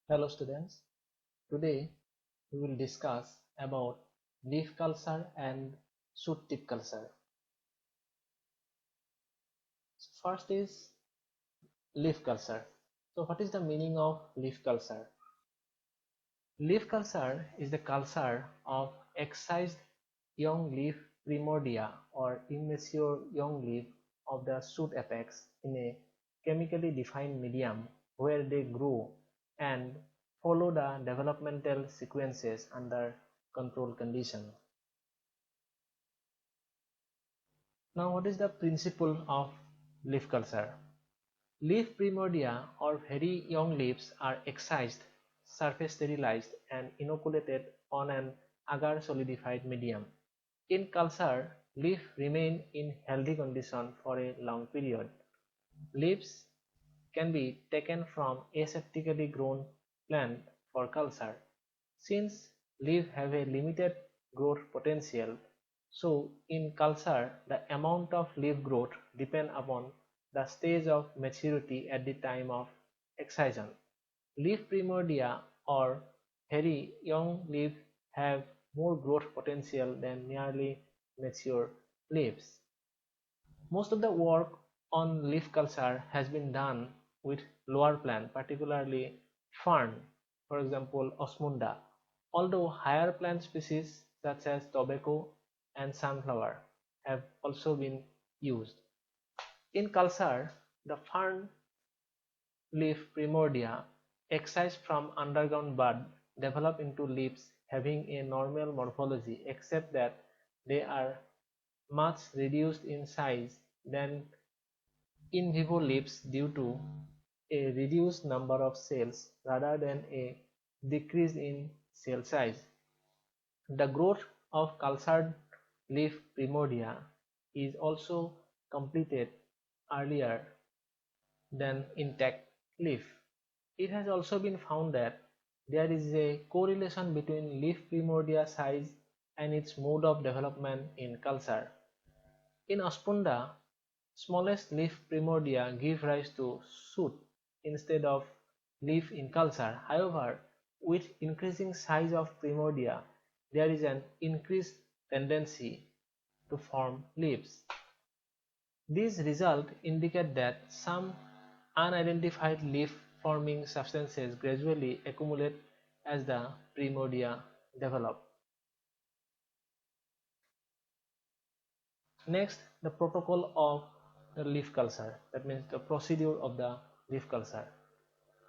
Hello students, today we will discuss about leaf culture and shoot tip culture. First is leaf culture. So what is the meaning of leaf culture? Leaf culture is the culture of excised young leaf primordia or immature young leaf of the shoot apex in a chemically defined medium where they grow and follow the developmental sequences under controlled conditions. Now, what is the principle of leaf culture? Leaf primordia or very young leaves are excised, surface sterilized, and inoculated on an agar solidified medium. In culture, leaves remain in healthy condition for a long period. Leaves can be taken from aseptically grown plant for culture. Since leaves have a limited growth potential, so in culture the amount of leaf growth depends upon the stage of maturity at the time of excision. Leaf primordia or very young leaves have more growth potential than nearly mature leaves. Most of the work on leaf culture has been done with lower plant, particularly fern, for example Osmunda, although higher plant species such as tobacco and sunflower have also been used. In culture, the fern leaf primordia excised from underground bud develop into leaves having a normal morphology except that they are much reduced in size than in vivo leaves due to a reduced number of cells rather than a decrease in cell size. The growth of cultured leaf primordia is also completed earlier than intact leaf. It has also been found that there is a correlation between leaf primordia size and its mode of development in culture. In Ospunda, smallest leaf primordia give rise to shoot instead of leaf in culture. However, with increasing size of primordia, there is an increased tendency to form leaves. These results indicate that some unidentified leaf-forming substances gradually accumulate as the primordia develop. Next, the protocol of the leaf culture, that means the procedure of the leaf culture.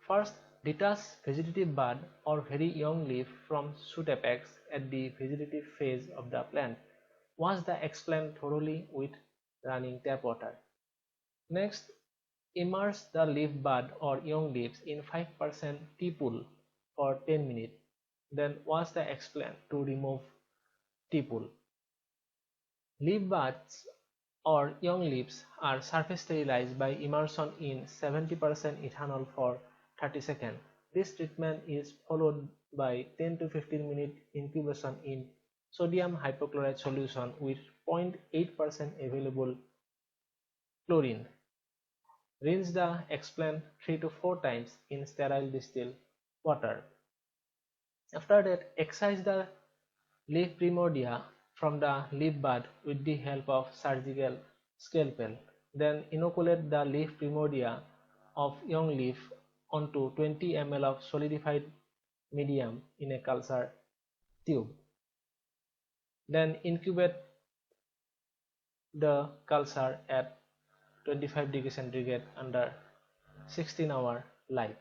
First, detach vegetative bud or very young leaf from shoot apex at the vegetative phase of the plant. Wash the explant thoroughly with running tap water. Next, immerse the leaf bud or young leaves in 5% tea pool for 10 minutes. Then wash the explant to remove tea pool. Leaf buds or young leaves are surface sterilized by immersion in 70% ethanol for 30 seconds. This treatment is followed by 10 to 15 minute incubation in sodium hypochlorite solution with 0.8% available chlorine. Rinse the explant 3 to 4 times in sterile distilled water. After that, excise the leaf primordia from the leaf bud with the help of surgical scalpel. Then inoculate the leaf primordia of young leaf onto 20 ml of solidified medium in a culture tube. Then incubate the culture at 25 degrees centigrade under 16-hour light.